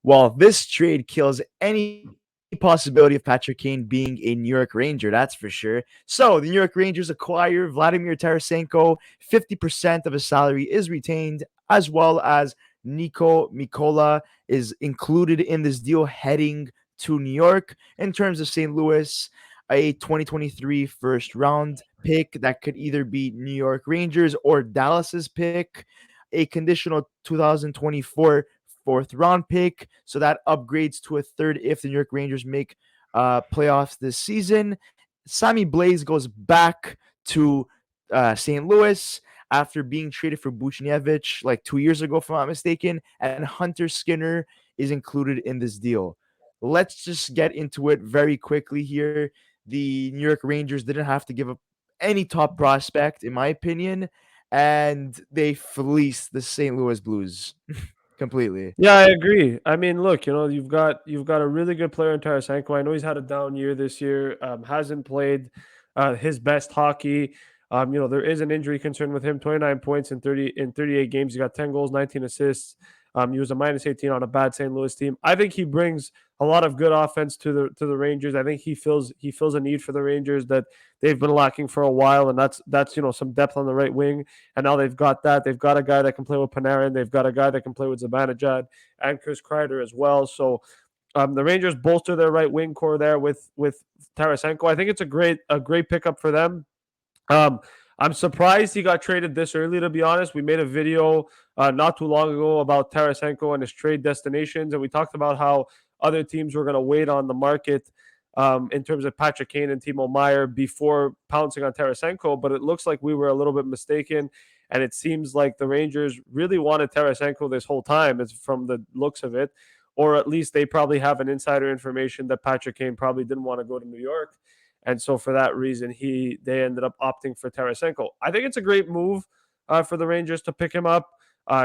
Well, this trade kills any possibility of Patrick Kane being a New York Ranger, that's for sure. So the New York Rangers acquire Vladimir Tarasenko. 50% of his salary is retained, as well as Niko Mikkola is included in this deal heading to New York. In terms of St. Louis, a 2023 first round pick that could either be New York Rangers or Dallas's pick, a conditional 2024 fourth round pick. So that upgrades to a third if the New York Rangers make playoffs this season. Sammy Blais goes back to St. Louis after being traded for Buchnevich like 2 years ago, if I'm not mistaken. And Hunter Skinner is included in this deal. Let's just get into it very quickly here. The New York Rangers didn't have to give up any top prospect, in my opinion, and they fleeced the St. Louis Blues completely. Yeah, I agree. I mean, look, you've got a really good player in Tarasenko. I know he's had a down year this year. Hasn't played his best hockey. There is an injury concern with him. 29 points in 38 games. He got 10 goals, 19 assists. He was a minus 18 on a bad St. Louis team. I think he brings a lot of good offense to the Rangers. I think he fills a need for the Rangers that they've been lacking for a while, and that's some depth on the right wing. And now they've got that. They've got a guy that can play with Panarin. They've got a guy that can play with Zibanejad and Chris Kreider as well. So the Rangers bolster their right wing core there with Tarasenko. I think it's a great pickup for them. Um, I'm surprised he got traded this early, to be honest. We made a video not too long ago about Tarasenko and his trade destinations, and we talked about how other teams were going to wait on the market in terms of Patrick Kane and Timo Meyer before pouncing on Tarasenko. But it looks like we were a little bit mistaken, and it seems like the Rangers really wanted Tarasenko this whole time, it's from the looks of it, or at least they probably have an insider information that Patrick Kane probably didn't want to go to New York. And so for that reason, they ended up opting for Tarasenko. I think it's a great move for the Rangers to pick him up.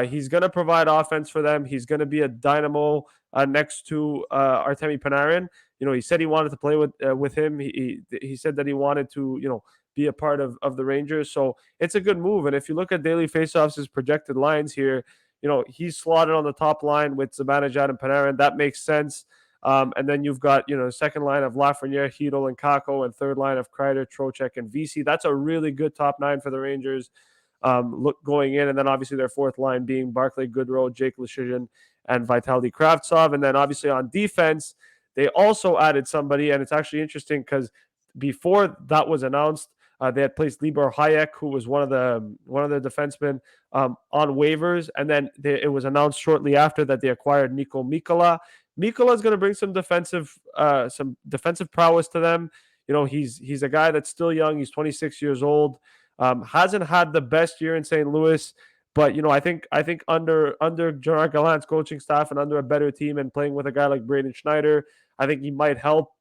He's going to provide offense for them. He's going to be a dynamo next to Artemi Panarin. He said he wanted to play with him. He said that he wanted to be a part of the Rangers. So it's a good move. And if you look at daily faceoffs, his projected lines here, he's slotted on the top line with Zibanejad and Panarin. That makes sense. And then you've got, second line of Lafreniere, Hedel, and Kako, and third line of Kreider, Trocheck, and VC. That's a really good top nine for the Rangers look going in. And then obviously their fourth line being Barclay Goodrow, Jake Leschyshyn, and Vitaly Kravtsov. And then obviously on defense, they also added somebody, and it's actually interesting because before that was announced, they had placed Libor Hayek, who was one of the defensemen on waivers, and then it was announced shortly after that they acquired Niko Mikkola. Mikkola is going to bring some defensive prowess to them. He's a guy that's still young. He's 26 years old. Hasn't had the best year in St. Louis, but I think under Gerard Gallant's coaching staff and under a better team and playing with a guy like Braden Schneider, I think he might help.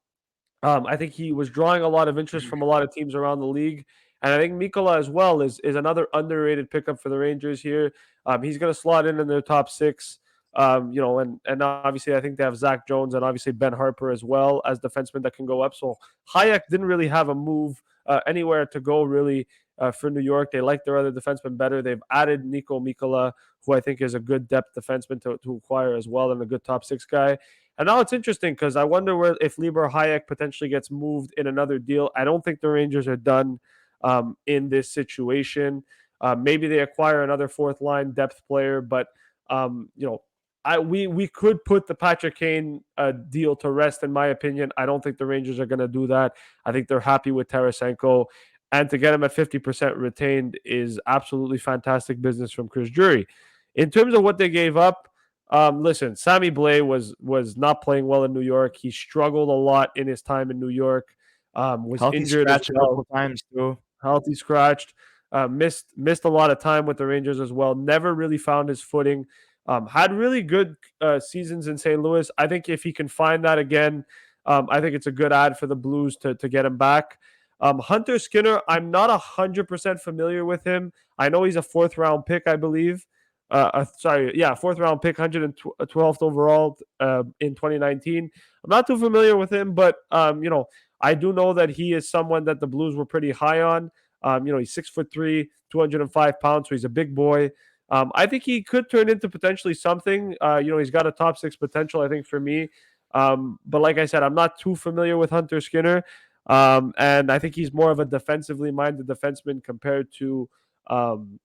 I think he was drawing a lot of interest from a lot of teams around the league. And I think Mikkola as well is another underrated pickup for the Rangers here. He's going to slot in their top six. And obviously I think they have Zach Jones and obviously Ben Harper as well as defensemen that can go up. So Hayek didn't really have a move anywhere to go really for New York. They like their other defensemen better. They've added Niko Mikkola, who I think is a good depth defenseman to acquire as well, and a good top six guy. And now it's interesting because I wonder if Libor Hayek potentially gets moved in another deal. I don't think the Rangers are done in this situation. Maybe they acquire another fourth line depth player, but we could put the Patrick Kane deal to rest, in my opinion. I don't think the Rangers are going to do that. I think they're happy with Tarasenko, and to get him at 50% retained is absolutely fantastic business from Chris Drury. In terms of what they gave up, listen, Sammy Blais was not playing well in New York. He struggled a lot in his time in New York. Was Healthy injured as scratch a well. couple times too. Healthy scratched. Missed a lot of time with the Rangers as well. Never really found his footing. Had really good seasons in St. Louis. I think if he can find that again, I think it's a good ad for the Blues to get him back. Hunter Skinner, I'm not 100% familiar with him. I know he's a fourth round pick, I believe. Fourth round pick, 112th overall in 2019. I'm not too familiar with him, but I do know that he is someone that the Blues were pretty high on. He's 6'3", 205 pounds, so he's a big boy. I think he could turn into potentially something. He's got a top six potential, I think, for me. But like I said, I'm not too familiar with Hunter Skinner. And I think he's more of a defensively minded defenseman compared to um,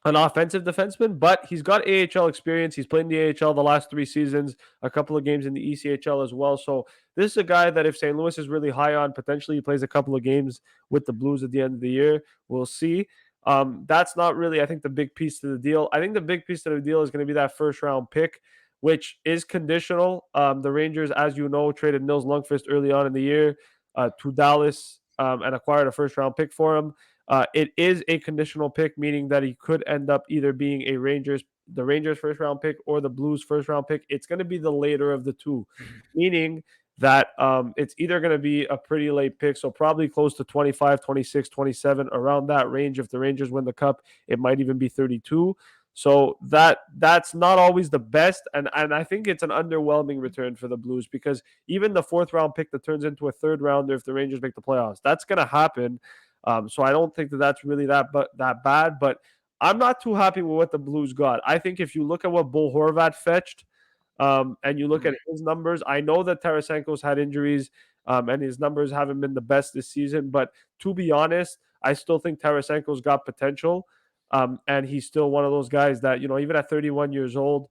an offensive defenseman, but he's got AHL experience. He's played in the AHL the last 3 seasons, a couple of games in the ECHL as well. So this is a guy that if St. Louis is really high on, potentially he plays a couple of games with the Blues at the end of the year. We'll see. That's not really, I think, the big piece to the deal. I think the big piece to the deal is going to be that first round pick, which is conditional. The Rangers, as you know, traded Nils Lundqvist early on in the year to Dallas and acquired a first round pick for him. It is a conditional pick, meaning that he could end up either being the Rangers first round pick or the Blues first round pick. It's going to be the later of the two, meaning that it's either going to be a pretty late pick, so probably close to 25, 26, 27, around that range. If the Rangers win the cup, it might even be 32. So that's not always the best, and I think it's an underwhelming return for the Blues because even the fourth round pick that turns into a third rounder if the Rangers make the playoffs, that's going to happen. So I don't think that that's really that bad, but I'm not too happy with what the Blues got. I think if you look at what Bull Horvat fetched, and you look at his numbers, I know that Tarasenko's had injuries, and his numbers haven't been the best this season. But to be honest, I still think Tarasenko's got potential, and he's still one of those guys that even at 31 years old,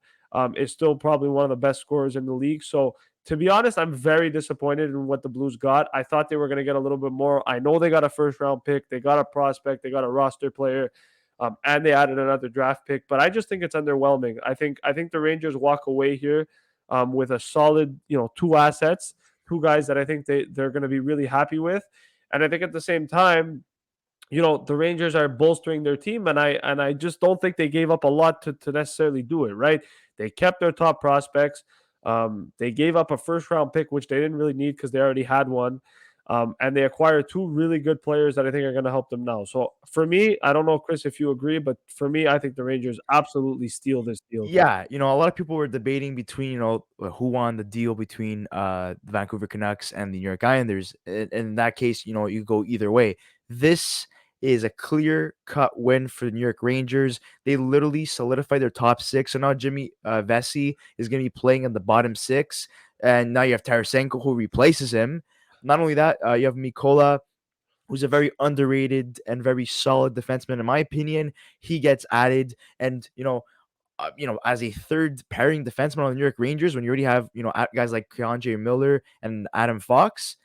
is still probably one of the best scorers in the league. So to be honest, I'm very disappointed in what the Blues got. I thought they were going to get a little bit more. I know they got a first round pick, they got a prospect, they got a roster player, and they added another draft pick. But I just think it's underwhelming. I think the Rangers walk away here with a solid, two assets, two guys that I think they're going to be really happy with. And I think at the same time, the Rangers are bolstering their team, and I just don't think they gave up a lot to necessarily do it, right? They kept their top prospects. They gave up a first round pick, which they didn't really need because they already had one. And they acquired two really good players that I think are going to help them now. So for me, I don't know, Chris, if you agree, but for me, I think the Rangers absolutely steal this deal. Yeah, a lot of people were debating between, who won the deal between the Vancouver Canucks and the New York Islanders. In that case, you go either way. This is a clear-cut win for the New York Rangers. They literally solidified their top six. So now Jimmy Vesey is going to be playing in the bottom six, and now you have Tarasenko who replaces him. Not only that, you have Mikkola, who's a very underrated and very solid defenseman, in my opinion. He gets added, and as a third pairing defenseman on the New York Rangers, when you already have guys like Keandre Miller and Adam Fox,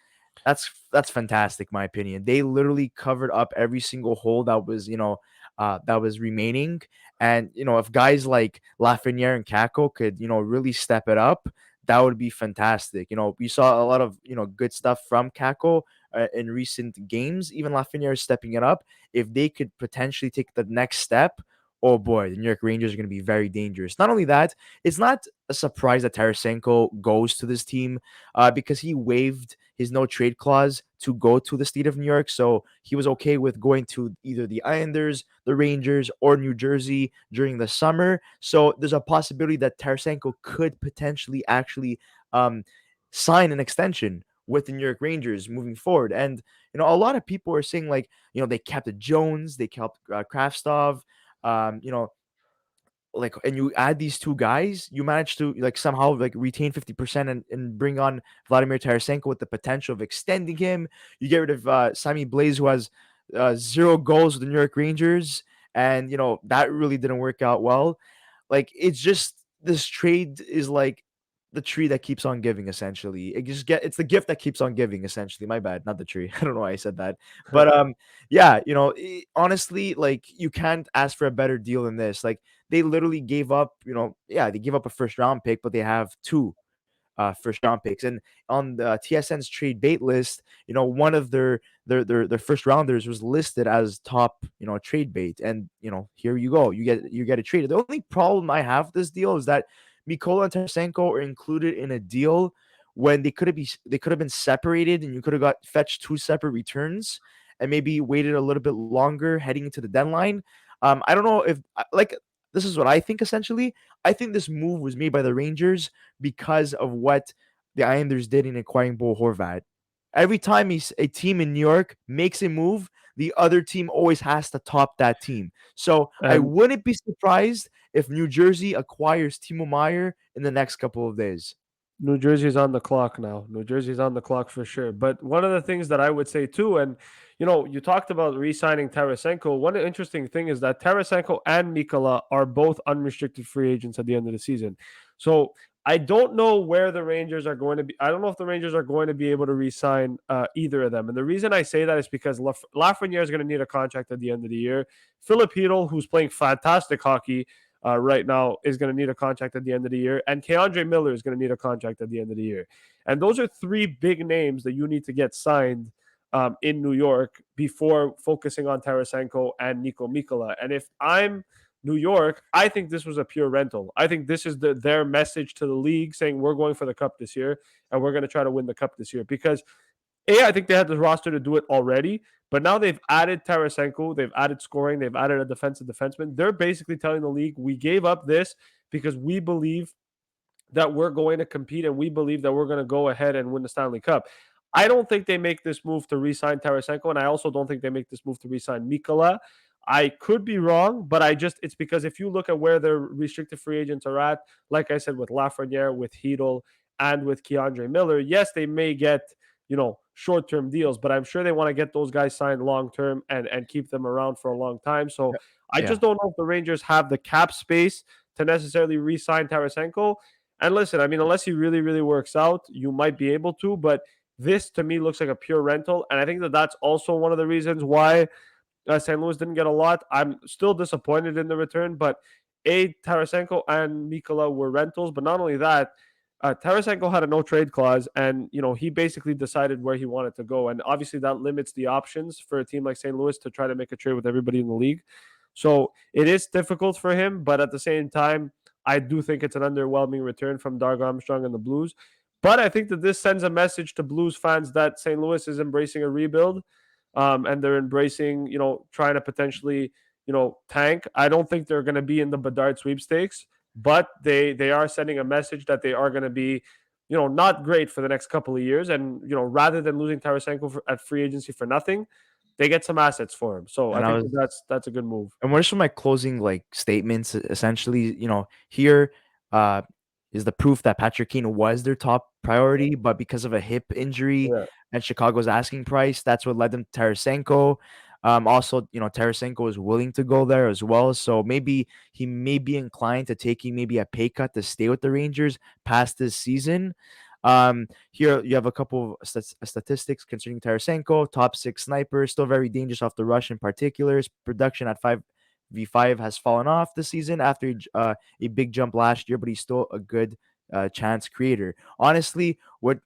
that's fantastic, in my opinion. They literally covered up every single hole that was remaining, and if guys like Lafreniere and Kako could really step it up, that would be fantastic. We saw a lot of good stuff from Kako in recent games. Even Lafreniere is stepping it up. If they could potentially take the next step, oh boy, the New York Rangers are going to be very dangerous. Not only that, it's not a surprise that Tarasenko goes to this team because he waived his no trade clause to go to the state of New York. So he was okay with going to either the Islanders, the Rangers, or New Jersey during the summer. So there's a possibility that Tarasenko could potentially actually sign an extension with the New York Rangers moving forward. And, a lot of people are saying like, they kept Jones, they kept Kraftstov, um, you know, and you add these two guys, you manage to like somehow like retain 50% and bring on Vladimir Tarasenko with the potential of extending him. You get rid of Sammy Blais, who has 0 goals with the New York Rangers, and that really didn't work out well. Like it's just this trade is like the tree that keeps on giving. Essentially, it's the gift that keeps on giving. Essentially, my bad, not the tree. I don't know why I said that, but yeah, honestly, like you can't ask for a better deal than this. Like they literally gave up, yeah, they gave up a first round pick, but they have two first round picks. And on the TSN's trade bait list, one of their first rounders was listed as top, trade bait. And here you go, you get it traded. The only problem I have with this deal is that Mikkola and Tarasenko are included in a deal when they could have been separated, and you could have got fetched two separate returns and maybe waited a little bit longer heading into the deadline. I don't know if like this is what I think. Essentially, I think this move was made by the Rangers because of what the Islanders did in acquiring Bo Horvat. Every time a team in New York makes a move, the other team always has to top that team. So I And wouldn't be surprised if New Jersey acquires Timo Meyer in the next couple of days. New Jersey's on the clock now. New Jersey's on the clock for sure. But one of the things that I would say too, and you talked about re-signing Tarasenko. One interesting thing is that Tarasenko and Mikkola are both unrestricted free agents at the end of the season. So I don't know where the Rangers are going to be. I don't know if the Rangers are going to be able to re-sign either of them. And the reason I say that is because Lafreniere is going to need a contract at the end of the year. Philip Hedl, who's playing fantastic hockey, right now, is going to need a contract at the end of the year, and Keandre Miller is going to need a contract at the end of the year. And those are three big names that you need to get signed in New York before focusing on Tarasenko and Niko Mikkola. And if I'm New York, I think this was a pure rental. I think this is their message to the league saying we're going for the cup this year and we're going to try to win the cup this year because I think they had the roster to do it already, but now they've added Tarasenko, they've added scoring, they've added a defensive defenseman. They're basically telling the league, we gave up this because we believe that we're going to compete and we believe that we're going to go ahead and win the Stanley Cup. I don't think they make this move to re-sign Tarasenko, and I also don't think they make this move to re-sign Mikkola. I could be wrong, but it's because if you look at where their restricted free agents are at, like I said, with Lafreniere, with Hedl, and with Keandre Miller, yes, they may get, short-term deals, but I'm sure they want to get those guys signed long-term and keep them around for a long time. So I Yeah. just don't know if the Rangers have the cap space to necessarily re-sign Tarasenko. And listen, I mean, unless he really, really works out, you might be able to, but this to me looks like a pure rental. And I think that that's also one of the reasons why St. Louis didn't get a lot. I'm still disappointed in the return, but Tarasenko and Mikkola were rentals. But not only that, Tarasenko had a no trade clause, and he basically decided where he wanted to go, and obviously that limits the options for a team like St. Louis to try to make a trade with everybody in the league. So it is difficult for him, but at the same time, I do think it's an underwhelming return from Darg Armstrong and the Blues. But I think that this sends a message to Blues fans that St. Louis is embracing a rebuild, and they're embracing, trying to potentially, tank. I don't think they're going to be in the Bedard sweepstakes, but they are sending a message that they are going to be, not great for the next couple of years. And rather than losing Tarasenko at free agency for nothing, they get some assets for him. So I And I think was that's a good move. And what are some of my closing like statements? Essentially, here uh, is the proof that Patrick Kane was their top priority, but because of a hip injury Yeah, and Chicago's asking price, that's what led them to Tarasenko. Also, Tarasenko is willing to go there as well, so maybe he may be inclined to taking maybe a pay cut to stay with the Rangers past this season. Here you have a couple of statistics concerning Tarasenko, top six sniper, still very dangerous off the rush in particular. His production at 5v5 has fallen off this season after a big jump last year, but he's still a good chance creator. Honestly, we're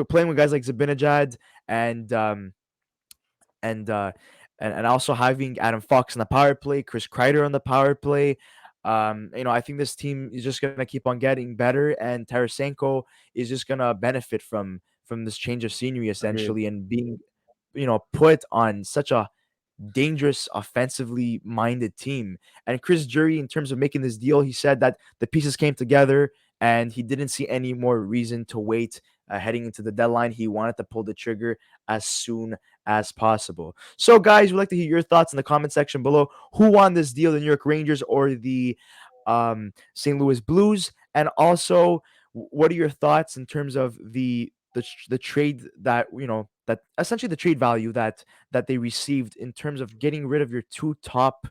playing with guys like Zabinajad and and uh and also having Adam Fox on the power play, Chris Kreider on the power play. I think this team is just gonna keep on getting better, and Tarasenko is just gonna benefit from this change of scenery agreed. essentially, and being put on such a dangerous offensively minded team. And Chris Jury, in terms of making this deal, he said that the pieces came together and he didn't see any more reason to wait heading into the deadline. He wanted to pull the trigger as soon as possible. So, guys, we'd like to hear your thoughts in the comment section below. Who won this deal, the New York Rangers or the St. Louis Blues? And also, what are your thoughts in terms of the trade that that essentially the trade value that they received in terms of getting rid of your two top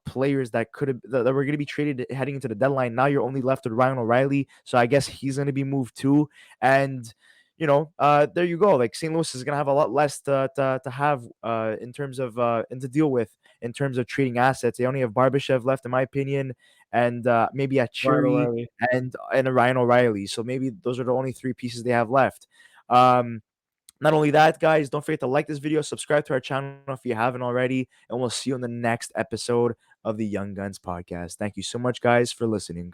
players that could have that were going to be traded heading into the deadline. Now you're only left with Ryan O'Reilly, so I guess he's going to be moved too. And there you go. Like St. Louis is going to have a lot less to have in terms of and to deal with in terms of trading assets. They only have Barbashev left, in my opinion, and maybe a Ryan Cherry O'Reilly. and a Ryan O'Reilly. So maybe those are the only three pieces they have left. Um, Not only that, guys, don't forget to like this video, subscribe to our channel if you haven't already, and we'll see you in the next episode of the Young Guns podcast. Thank you so much, guys, for listening.